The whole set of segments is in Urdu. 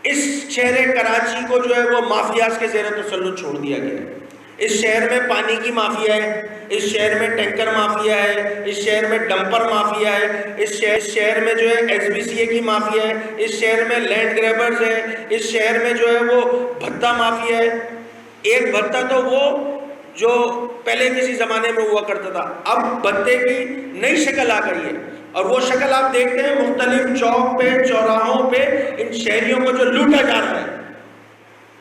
اس شہر کراچی کو جو ہے وہ مافیاز کے زیر تسلط چھوڑ دیا گیا ہے. اس شہر میں پانی کی مافیا ہے، اس شہر میں ٹینکر مافیا ہے، اس شہر میں ڈمپر مافیا ہے، اس شہر میں جو ہے ایس بی سی اے کی مافیا ہے، اس شہر میں لینڈ گریبرز ہے، اس شہر میں جو ہے وہ بھتہ مافیا ہے. ایک بھتہ تو وہ جو پہلے کسی زمانے میں ہوا کرتا تھا، اب بھتے کی نئی شکل آ گئی ہے، اور وہ شکل آپ دیکھتے ہیں مختلف چوک پہ چوراہوں پہ ان شہریوں کو جو لوٹا جا رہا ہے.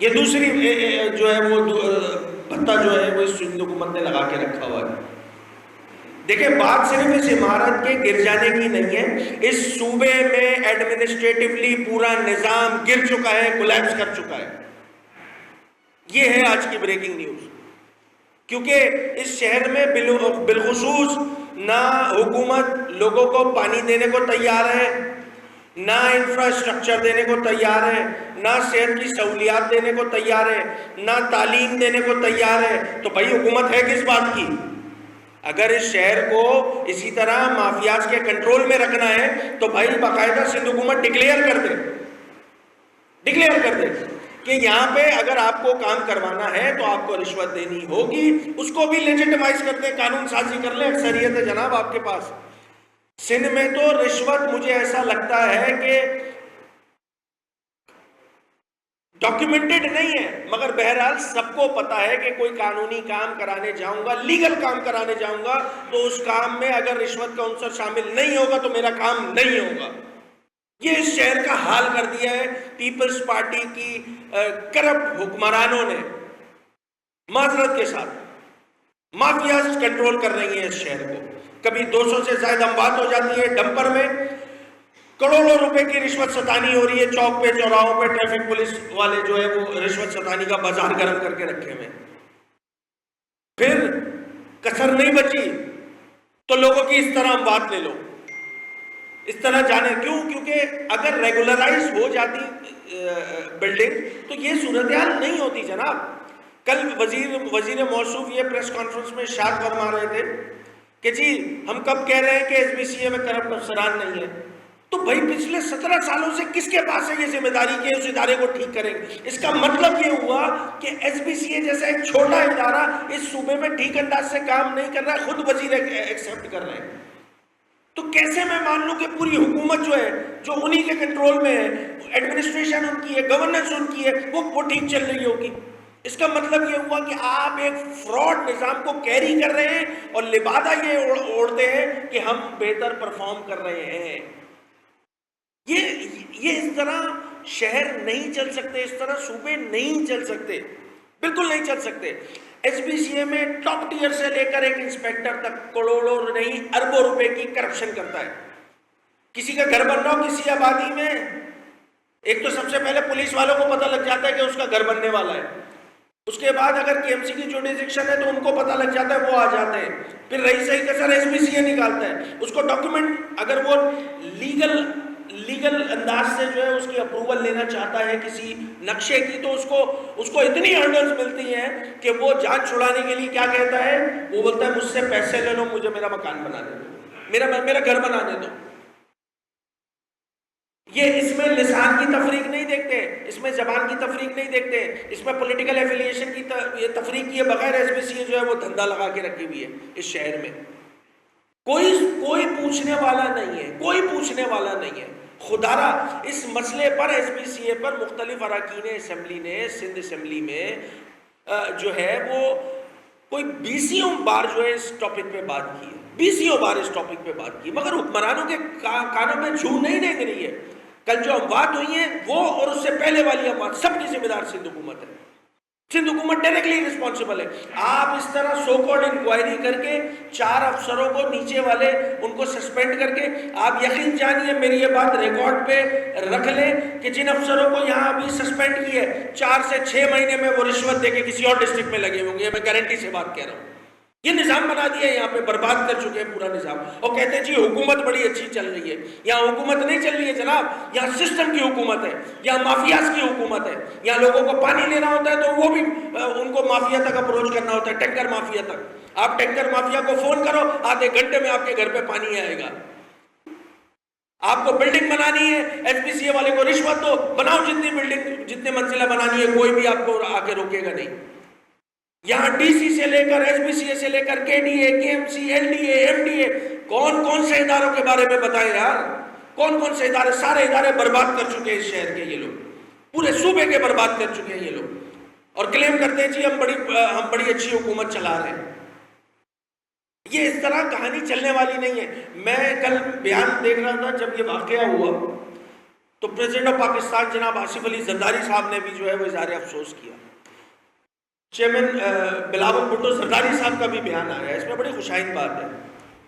یہ دوسری جو ہے وہ بھتہ جو ہے وہ اس سندھ حکومت نے لگا کے رکھا ہوا ہے. دیکھیں بات صرف اس عمارت کے گر جانے کی نہیں ہے، اس صوبے میں ایڈمنسٹریٹولی پورا نظام گر چکا ہے، کولیپس کر چکا ہے. یہ ہے آج کی بریکنگ نیوز. کیونکہ اس شہر میں بالخصوص نہ حکومت لوگوں کو پانی دینے کو تیار ہے، نہ انفراسٹرکچر دینے کو تیار ہے، نہ صحت کی سہولیات دینے کو تیار ہے، نہ تعلیم دینے کو تیار ہے. تو بھائی حکومت ہے کس بات کی؟ اگر اس شہر کو اسی طرح مافیاز کے کنٹرول میں رکھنا ہے تو بھائی باقاعدہ سندھ حکومت ڈکلیئر کر دے کہ یہاں پہ اگر آپ کو کام کروانا ہے تو آپ کو رشوت دینی ہوگی. اس کو بھی لیجٹمائز کر دیں، قانون سازی کر لیں. اکثریت ہے جناب آپ کے پاس. سندھ میں تو رشوت مجھے ایسا لگتا ہے کہ ڈاکیومنٹڈ نہیں ہے، مگر بہرحال سب کو پتا ہے کہ کوئی قانونی کام کرانے جاؤں گا، لیگل کام کرانے جاؤں گا تو اس کام میں اگر رشوت کا عنصر شامل نہیں ہوگا تو میرا کام نہیں ہوگا. یہ اس شہر کا حال کر دیا ہے پیپلز پارٹی کی کرپٹ حکمرانوں نے. معذرت کے ساتھ مافیاز کنٹرول کر رہی ہیں اس شہر کو. کبھی 200 سے زائد اموات ہو جاتی ہے ڈمپر میں، کروڑوں روپے کی رشوت ستانی ہو رہی ہے چوک پہ چوراہوں پہ. ٹریفک پولیس والے جو ہے وہ رشوت ستانی کا بازار گرم کر کے رکھے ہوئے. پھر کسر نہیں بچی تو لوگوں کی اس طرح اموات لے لو، اس طرح جانے. کیونکہ اگر ریگولرائز ہو جاتی بلڈنگ تو یہ صورتحال نہیں ہوتی جناب. کل وزیر موصوف یہ پریس کانفرنس میں ارشاد فرما رہے تھے کہ جی ہم کب کہہ رہے ہیں کہ ایس بی سی اے میں کرپٹ افسران نہیں ہیں. تو بھائی پچھلے 17 سالوں سے کس کے پاس ہے یہ ذمہ داری کہ اس ادارے کو ٹھیک کریں؟ اس کا مطلب یہ ہوا کہ ایس بی سی اے جیسا ایک چھوٹا ادارہ اس صوبے میں ٹھیک انداز سے کام نہیں کر رہا ہے، خود وزیر ایکسپٹ کر رہے ہیں. تو کیسے میں مان لوں کہ پوری حکومت جو ہے جو انہی کے کنٹرول میں ہے، ایڈمنسٹریشن ان کی ہے، گورننس ان کی ہے، وہ ٹھیک چل رہی ہوگی؟ اس کا مطلب یہ ہوا کہ آپ ایک فراڈ نظام کو کیری کر رہے ہیں اور لبادہ یہ اوڑھتے ہیں کہ ہم بہتر پرفارم کر رہے ہیں. یہ اس طرح شہر نہیں چل سکتے، اس طرح صوبے نہیں چل سکتے، بالکل نہیں چل سکتے. ایس بی سی اے میں ٹاپ ٹیئر سے لے کر ایک انسپیکٹر تک کروڑوں نہیں اربوں روپے کی کرپشن کرتا ہے. کسی کا گھر بن رہا ہو کسی آبادی میں، ایک تو سب سے پہلے پولیس والوں کو پتہ لگ جاتا ہے کہ اس کا گھر بننے والا ہے. اس کے بعد اگر کے ایم سی کی جوڈیسکشن ہے تو ان کو پتہ لگ جاتا ہے، وہ آ جاتے ہیں. پھر رہی صحیح کسر ایس بی سی اے نکالتا ہے. اس کو ڈاکیومنٹ اگر وہ لیگل انداز سے جو ہے اس کی اپروول لینا چاہتا ہے کسی نقشے کی تو اس کو اتنی ہرڈلز ملتی ہیں کہ وہ جان چھڑانے کے لیے کیا کہتا ہے، وہ بولتا ہے مجھ سے پیسے لے لو، مجھے میرا مکان بنا دے دو، میرا گھر بنا دے دو. یہ اس میں لسان کی تفریق نہیں دیکھتے، اس میں زبان کی تفریق نہیں دیکھتے، اس میں پولیٹیکل ایفیلیشن کی تفریق کیے بغیر ایس بی سی اے جو ہے وہ دھندا لگا کے رکھی ہوئی ہے اس شہر میں. کوئی پوچھنے والا نہیں ہے، کوئی پوچھنے والا نہیں ہے. خدارا اس مسئلے پر ایس بی سی اے پر مختلف اراکین اسمبلی نے سندھ اسمبلی میں جو ہے وہ کوئی 20 بار جو ہے اس ٹاپک پہ بات کی ہے، 20 بار اس ٹاپک پہ بات کی، مگر حکمرانوں کے کانوں میں جھو نہیں دیکھ رہی ہے. کل جو اموات ہوئی ہیں وہ اور اس سے پہلے والی اموات سب کی ذمہ دار سندھ حکومت ہے. سندھ حکومت ڈائریکٹلی رسپانسبل ہے. آپ اس طرح سو کالڈ انکوائری کر کے 4 افسروں کو نیچے والے ان کو سسپینڈ کر کے، آپ یقین جانیے میری یہ بات ریکارڈ پہ رکھ لیں کہ جن افسروں کو یہاں ابھی سسپینڈ کی ہے 4 سے 6 مہینے میں وہ رشوت دے کے کسی اور ڈسٹرکٹ میں لگے ہوں گے. میں گارنٹی سے بات کہہ رہا ہوں. یہ نظام بنا دیا ہے، یہاں پہ برباد کر چکے ہیں پورا نظام، اور کہتے ہیں جی حکومت بڑی اچھی چل رہی ہے. یہاں حکومت نہیں چل رہی ہے جناب، یہاں سسٹم کی حکومت ہے، یہاں مافیاز کی حکومت ہے. یہاں لوگوں کو پانی لینا ہوتا ہے تو وہ بھی ان کو مافیا تک اپروچ کرنا ہوتا ہے، ٹینکر مافیا تک. آپ ٹینکر مافیا کو فون کرو، آدھے گھنٹے میں آپ کے گھر پہ پانی آئے گا. آپ کو بلڈنگ بنانی ہے، ایچ پی سی اے والے کو رشوت دو، بناؤ جتنی بلڈنگ جتنے منزلہ بنانی ہے، کوئی بھی آپ کو آ کے روکے گا نہیں۔ یہاں ڈی سی سے لے کر ایچ پی سی اے سے لے کر کے D A, K M C, L D A, M D A, کون کون سے اداروں کے بارے میں بتائیں یار، کون کون سے ادارے، سارے ادارے برباد کر چکے ہیں اس شہر کے یہ لوگ، پورے صوبے کے برباد کر چکے ہیں یہ لوگ، اور کلیم کرتے ہیں جی ہم بڑی اچھی حکومت چلا رہے ہیں۔ یہ اس طرح کہانی چلنے والی نہیں ہے۔ میں کل بیان دیکھ رہا تھا جب یہ واقعہ ہوا تو پریزیڈنٹ آف پاکستان جناب آصف علی زرداری صاحب نے بھی جو ہے وہ اظہار افسوس کیا، چیئرمین بلاول بھٹو زرداری صاحب کا بھی بیان آیا ہے، اس میں بڑی خوشائند بات ہے،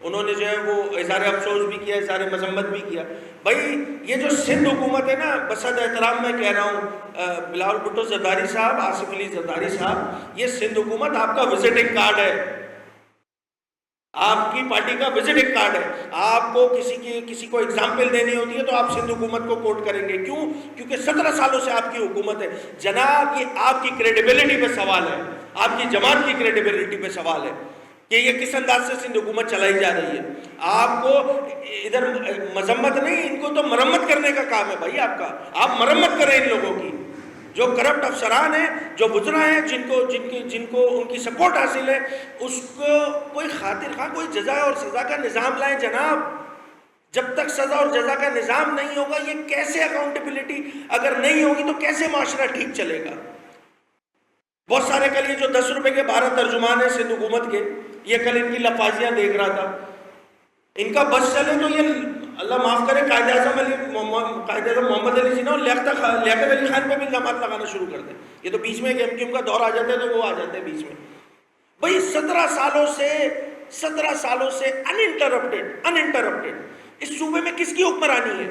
انہوں نے جو ہے وہ اظہار افسوس بھی کیا، اظہار مذمت بھی کیا۔ بھائی یہ جو سندھ حکومت ہے نا، بصد احترام میں کہہ رہا ہوں بلاول بھٹو زرداری صاحب، آصف علی زرداری صاحب، یہ سندھ حکومت آپ کا وزٹنگ کارڈ ہے، آپ کی پارٹی کا وزٹنگ کارڈ ہے۔ آپ کو کسی کو اگزامپل دینی ہوتی ہے تو آپ سندھ حکومت کو کوٹ کریں گے، کیوں؟ کیونکہ 17 سالوں سے آپ کی حکومت ہے جناب، یہ آپ کی کریڈیبلٹی پہ سوال ہے، آپ کی جماعت کی کریڈیبلٹی پہ سوال ہے کہ یہ کس انداز سے سندھ حکومت چلائی جا رہی ہے۔ آپ کو ادھر مذمت نہیں، ان کو تو مرمت کرنے کا کام ہے بھائی آپ کا، آپ مرمت کریں ان لوگوں کی، جو کرپٹ افسران ہیں، جو وزراء ہیں، جن کو ان کی سپورٹ حاصل ہے، اس کو کوئی خاطر خواہ کوئی جزا اور سزا کا نظام لائیں جناب۔ جب تک سزا اور جزا کا نظام نہیں ہوگا، یہ کیسے اکاؤنٹیبلٹی اگر نہیں ہوگی تو کیسے معاشرہ ٹھیک چلے گا؟ بہت سارے کل یہ جو 10 روپے کے 12 ترجمان ہیں سندھ حکومت کے، یہ کل ان کی لفاظیاں دیکھ رہا تھا، ان کا بس چلے تو یہ اللہ معاف کرے قائد اعظم محمد علی جناح اور لیاقت علی خان پہ بھی الزامات لگانا شروع کر دیں۔ یہ تو بیچ میں ایم کیو ایم کا دور آ جاتا ہے تو وہ آ جاتے ہیں بیچ میں۔ بھئی 17 سالوں سے انٹرپٹیڈ اس صوبے میں کس کی حکمرانی ہے؟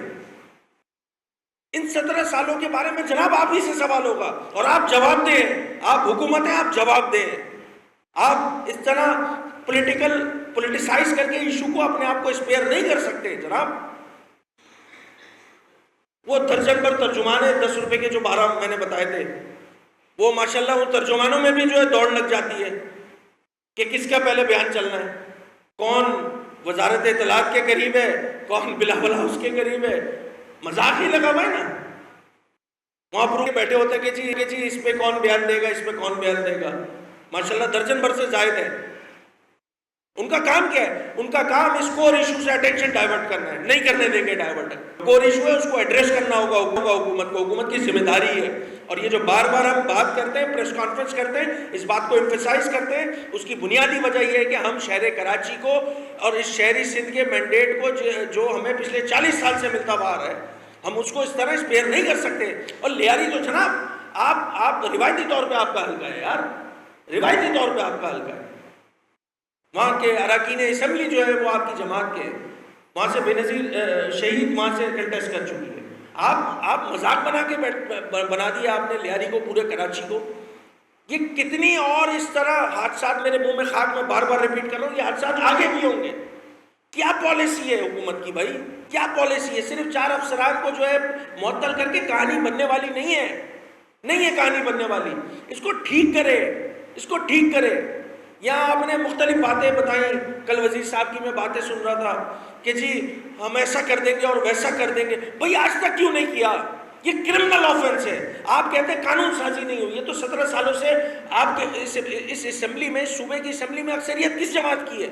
ان 17 سالوں کے بارے میں جناب آپ ہی سے سوال ہوگا، اور آپ جواب دیں، آپ حکومت ہیں، آپ جواب دیں۔ آپ اس طرح پولیٹیسائز کر کے ایشو کو اپنے آپ کو اسپیئر نہیں کر سکتے جناب۔ وہ درجن پر ترجمان ہے، 10 روپے کے جو 12 میں نے بتائے تھے، وہ ماشاءاللہ وہ ترجمانوں میں بھی جو ہے دوڑ لگ جاتی ہے کہ کس کا پہلے بیان چلنا ہے، کون وزارت اطلاعات کے قریب ہے، کون بلاول ہاؤس کے قریب ہے۔ مذاق ہی لگا ہوا ہے نا، وہاں پر بیٹھے ہوتے ہیں کہ جی اس پہ کون بیان دے گا، اس پہ کون بیان دے گا۔ ماشاءاللہ درجن بھر سے زائد ہے۔ ان کا کام کیا ہے؟ ان کا کام اس کور ایشو سے اٹینشن ڈائیورٹ کرنا ہے، نہیں کرنے دیں گے ڈائیورٹ۔ کور ایشو ہے، اس کو ایڈریس کرنا ہوگا حکومت کو، حکومت کی ذمہ داری ہے۔ اور یہ جو بار بار ہم بات کرتے ہیں، پریس کانفرنس کرتے ہیں، اس بات کو ایمفیسائز کرتے ہیں، اس کی بنیادی وجہ یہ ہے کہ ہم شہر کراچی کو اور اس شہری سندھ کے مینڈیٹ کو جو ہمیں پچھلے 40 سال سے ملتا آ رہا ہے، ہم اس کو اس طرح اسپیئر نہیں کر سکتے۔ اور لیاری تو جناب آپ روایتی طور پہ آپ کا حلقہ ہے یار، روایتی طور پہ آپ کا حلقہ ہے۔ وہاں کے اراکین اسمبلی جو ہے وہ آپ کی جماعت کے، وہاں سے بے نظیر شہید وہاں سے کنٹیسٹ کر چکی ہے۔ آپ مذاق بنا دیا آپ نے لیاری کو، پورے کراچی کو۔ یہ کتنی اور اس طرح حادثات میرے منہ میں خاک میں بار بار ریپیٹ کر رہا ہوں، یہ حادثات آگے بھی ہوں گے۔ کیا پالیسی ہے حکومت کی بھائی؟ کیا پالیسی ہے؟ صرف 4 افسران کو جو ہے معطل کر کے کہانی بننے والی نہیں ہے کہانی بننے والی۔ اس کو ٹھیک کرے۔ یہاں آپ نے مختلف باتیں بتائیں، کل وزیر صاحب کی میں باتیں سن رہا تھا کہ جی ہم ایسا کر دیں گے اور ویسا کر دیں گے۔ بھئی آج تک کیوں نہیں کیا؟ یہ کرمنل آفنس ہے۔ آپ کہتے ہیں قانون سازی نہیں ہوئی، یہ تو 17 سالوں سے آپ کے اس اسمبلی میں، صوبے کی اسمبلی میں اکثریت کس جماعت کی ہے؟